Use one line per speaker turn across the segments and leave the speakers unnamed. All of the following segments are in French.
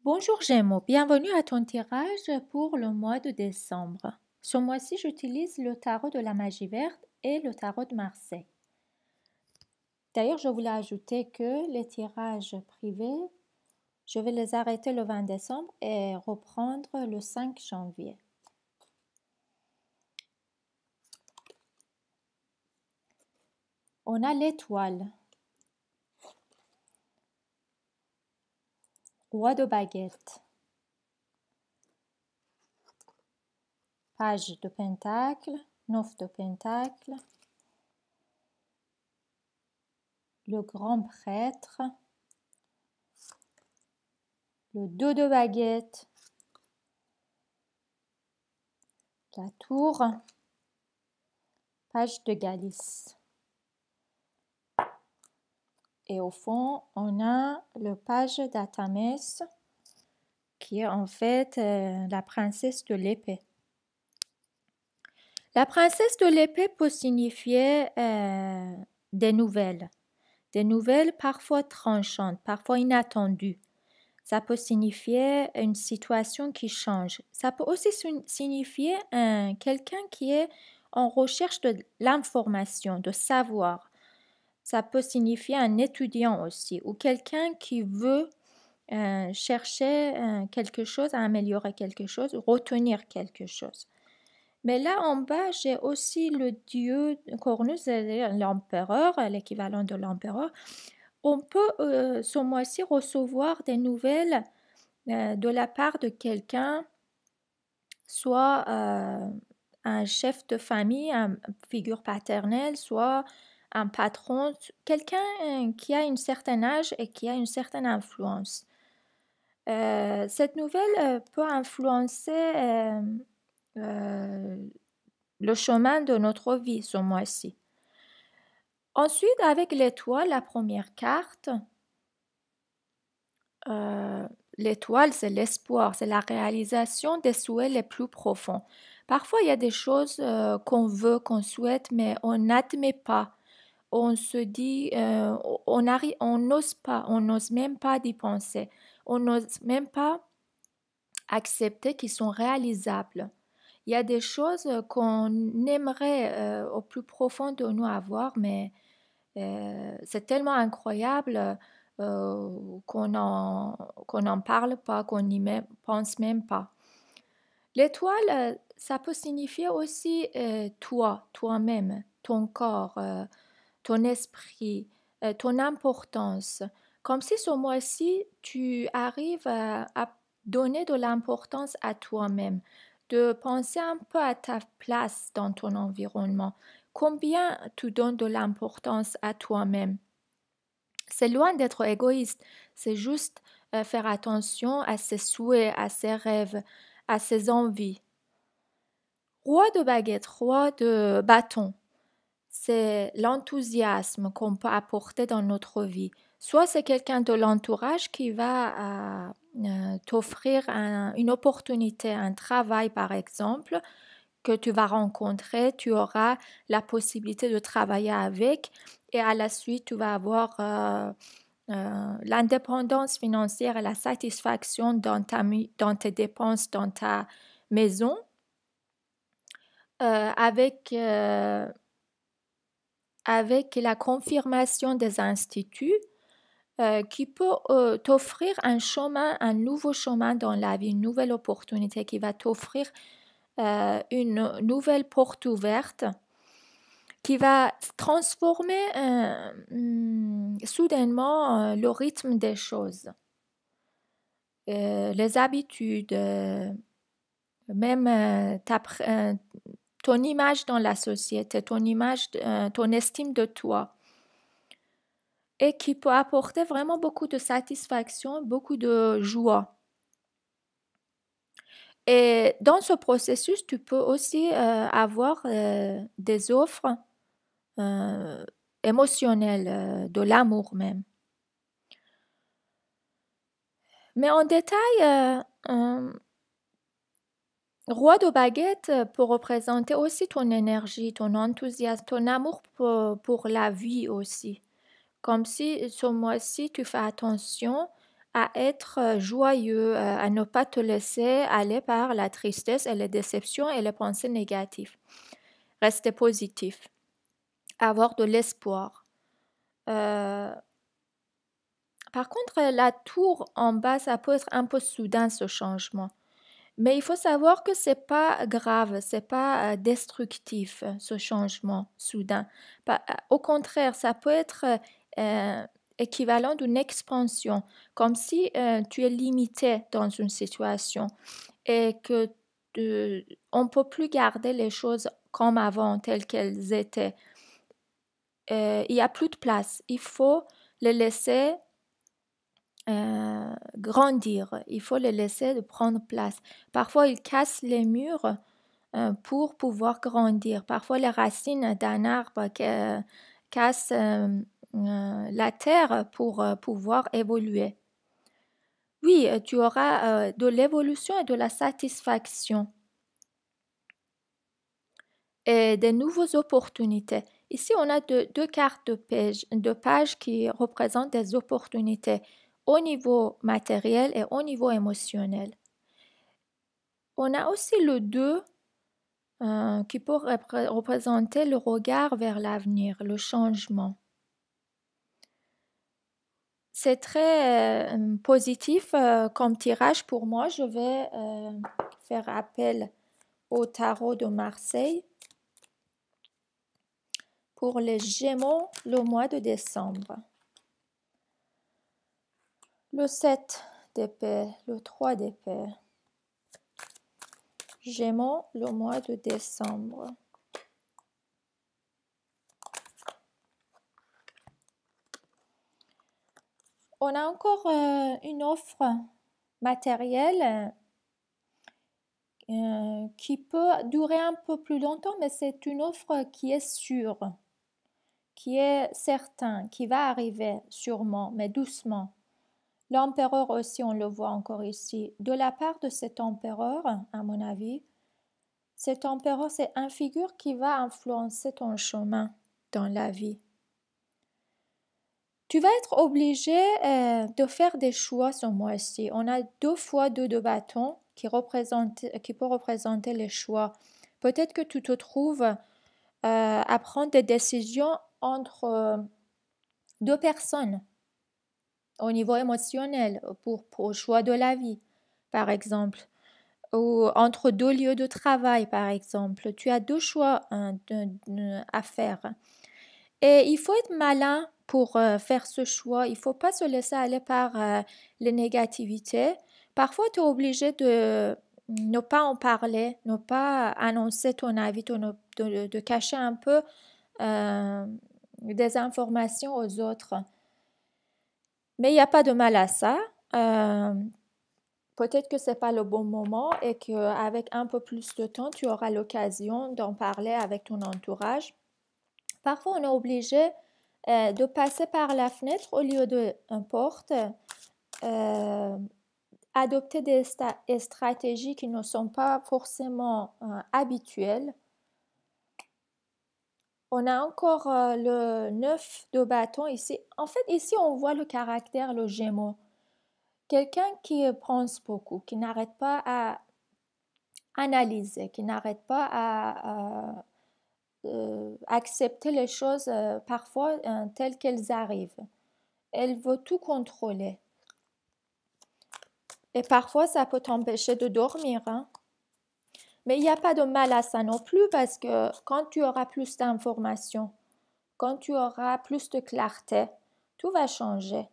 Bonjour Gémeaux, bienvenue à ton tirage pour le mois de décembre. Ce mois-ci, j'utilise le tarot de la magie verte et le tarot de Marseille. D'ailleurs, je voulais ajouter que les tirages privés, je vais les arrêter le 20 décembre et reprendre le 5 janvier. On a l'étoile, roi de baguette, page de pentacle, 9 de pentacle, le grand prêtre, le 2 de baguette, la tour, page de Galice. Et au fond, on a le page d'Atamès, qui est en fait la princesse de l'épée. La princesse de l'épée peut signifier des nouvelles parfois tranchantes, parfois inattendues. Ça peut signifier une situation qui change. Ça peut aussi signifier quelqu'un qui est en recherche de l'information, de savoir. Ça peut signifier un étudiant aussi ou quelqu'un qui veut chercher quelque chose, à améliorer quelque chose, retenir quelque chose. Mais là en bas, j'ai aussi le dieu Cornus, l'empereur, l'équivalent de l'empereur. On peut ce mois-ci recevoir des nouvelles de la part de quelqu'un, soit un chef de famille, une figure paternelle, soit un patron, quelqu'un qui a un certain âge et qui a une certaine influence. Cette nouvelle peut influencer le chemin de notre vie ce mois-ci. Ensuite, avec l'étoile, la première carte, l'étoile, c'est l'espoir, c'est la réalisation des souhaits les plus profonds. Parfois, il y a des choses qu'on veut, qu'on souhaite, mais on n'admet pas. On se dit, on n'ose pas, on n'ose même pas d'y penser. On n'ose même pas accepter qu'ils sont réalisables. Il y a des choses qu'on aimerait au plus profond de nous avoir, mais c'est tellement incroyable qu'on n'en parle pas, qu'on n'y pense même pas. L'étoile, ça peut signifier aussi toi-même, ton corps, ton esprit, ton importance. Comme si ce mois-ci, tu arrives à donner de l'importance à toi-même, de penser un peu à ta place dans ton environnement. Combien tu donnes de l'importance à toi-même? C'est loin d'être égoïste, c'est juste faire attention à ses souhaits, à ses rêves, à ses envies. Roi de baguette, roi de bâton, c'est l'enthousiasme qu'on peut apporter dans notre vie. Soit c'est quelqu'un de l'entourage qui va t'offrir une opportunité, un travail par exemple, que tu vas rencontrer, tu auras la possibilité de travailler avec et à la suite tu vas avoir l'indépendance financière et la satisfaction dans tes dépenses, dans ta maison avec la confirmation des instituts qui peut t'offrir un chemin, un nouveau chemin dans la vie, une nouvelle opportunité qui va t'offrir une nouvelle porte ouverte qui va transformer soudainement le rythme des choses, les habitudes, même ton image dans la société, ton image, ton estime de toi, et qui peut apporter vraiment beaucoup de satisfaction, beaucoup de joie. Et dans ce processus, tu peux aussi avoir des offres émotionnelles, de l'amour même. Mais en détail, roi de baguette peut représenter aussi ton énergie, ton enthousiasme, ton amour pour la vie aussi. Comme si ce mois-ci, tu fais attention à être joyeux, à ne pas te laisser aller par la tristesse et les déceptions et les pensées négatives. Rester positif, avoir de l'espoir. Par contre, la tour en bas, ça peut être un peu soudain ce changement. Mais il faut savoir que c'est pas grave, c'est pas destructif ce changement soudain. Au contraire, ça peut être équivalent d'une expansion, comme si tu es limité dans une situation et que on ne peut plus garder les choses comme avant, telles qu'elles étaient. Il n'y a plus de place. Il faut les laisser grandir. Il faut les laisser de prendre place. Parfois, ils cassent les murs pour pouvoir grandir. Parfois, les racines d'un arbre cassent la terre pour pouvoir évoluer. Oui, tu auras de l'évolution et de la satisfaction et des nouvelles opportunités. Ici, on a deux cartes de pages qui représentent des opportunités au niveau matériel et au niveau émotionnel. On a aussi le 2 qui peut représenter le regard vers l'avenir, le changement. C'est très positif comme tirage pour moi. Je vais faire appel au tarot de Marseille pour les Gémeaux le mois de décembre. Le 7 d'épée, le 3 d'épée. Gémeaux le mois de décembre. On a encore une offre matérielle qui peut durer un peu plus longtemps, mais c'est une offre qui est sûre, qui est certain, qui va arriver sûrement, mais doucement. L'empereur aussi, on le voit encore ici. De la part de cet empereur, à mon avis, cet empereur, c'est une figure qui va influencer ton chemin dans la vie. Tu vas être obligé de faire des choix ce mois-ci. On a 2 fois 2 de bâton qui peut représenter les choix. Peut-être que tu te trouves à prendre des décisions entre 2 personnes au niveau émotionnel pour le choix de la vie, par exemple, ou entre 2 lieux de travail, par exemple. Tu as 2 choix à faire. Et il faut être malin pour faire ce choix. Il ne faut pas se laisser aller par les négativités. Parfois, tu es obligé de ne pas en parler, ne pas annoncer ton avis, de cacher un peu des informations aux autres. Mais il n'y a pas de mal à ça. Peut-être que ce n'est pas le bon moment et qu'avec un peu plus de temps, tu auras l'occasion d'en parler avec ton entourage. Parfois, on est obligé de passer par la fenêtre au lieu d'une porte, adopter des stratégies qui ne sont pas forcément habituelles. On a encore le 9 de bâton ici. En fait, ici, on voit le caractère, le Gémeaux. Quelqu'un qui pense beaucoup, qui n'arrête pas à analyser, qui n'arrête pas à accepter les choses parfois telles qu'elles arrivent. Elle veut tout contrôler. Et parfois, ça peut t'empêcher de dormir. Hein? Mais il n'y a pas de mal à ça non plus parce que quand tu auras plus d'informations, quand tu auras plus de clarté, tout va changer.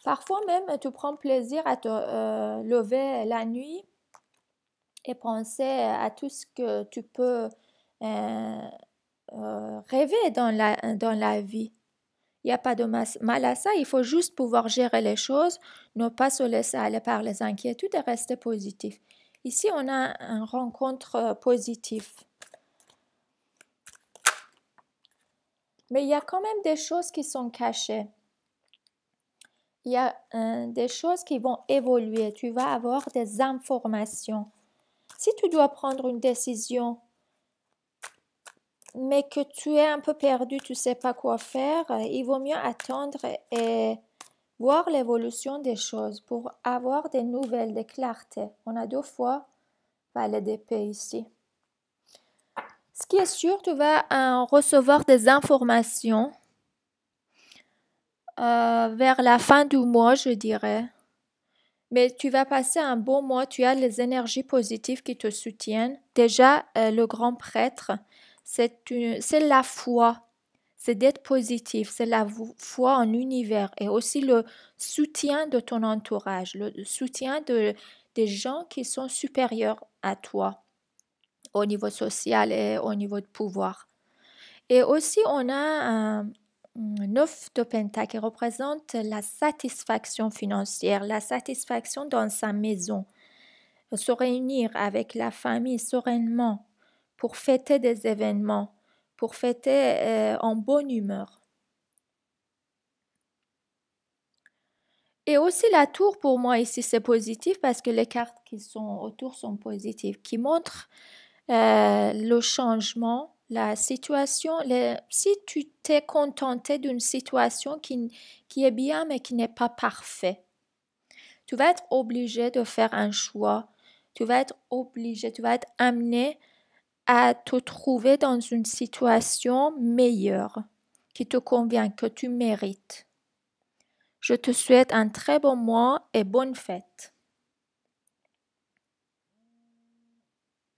Parfois même, tu prends plaisir à te lever la nuit et penser à tout ce que tu peux rêver dans la vie. Il n'y a pas de mal à ça, il faut juste pouvoir gérer les choses, ne pas se laisser aller par les inquiétudes et rester positif. Ici, on a une rencontre positive. Mais il y a quand même des choses qui sont cachées. Il y a des choses qui vont évoluer. Tu vas avoir des informations. Si tu dois prendre une décision, mais que tu es un peu perdu, tu ne sais pas quoi faire, il vaut mieux attendre et voir l'évolution des choses, pour avoir des nouvelles, des clartés. On a 2 fois valet d'épée ici. Ce qui est sûr, tu vas recevoir des informations vers la fin du mois, je dirais. Mais tu vas passer un bon mois, tu as les énergies positives qui te soutiennent. Déjà, le grand prêtre, c'est la foi, c'est d'être positif, c'est la foi en l'univers et aussi le soutien de ton entourage, le soutien des gens qui sont supérieurs à toi au niveau social et au niveau de pouvoir. Et aussi, on a un 9 de Pentacle qui représente la satisfaction financière, la satisfaction dans sa maison, se réunir avec la famille sereinement pour fêter des événements, pour fêter en bonne humeur. Et aussi la tour, pour moi, ici, c'est positif parce que les cartes qui sont autour sont positives, qui montrent le changement, la situation. Si tu t'es contenté d'une situation qui est bien mais qui n'est pas parfaite, tu vas être obligé de faire un choix. Tu vas être obligé, tu vas être amené à te trouver dans une situation meilleure, qui te convient, que tu mérites. Je te souhaite un très bon mois et bonne fête.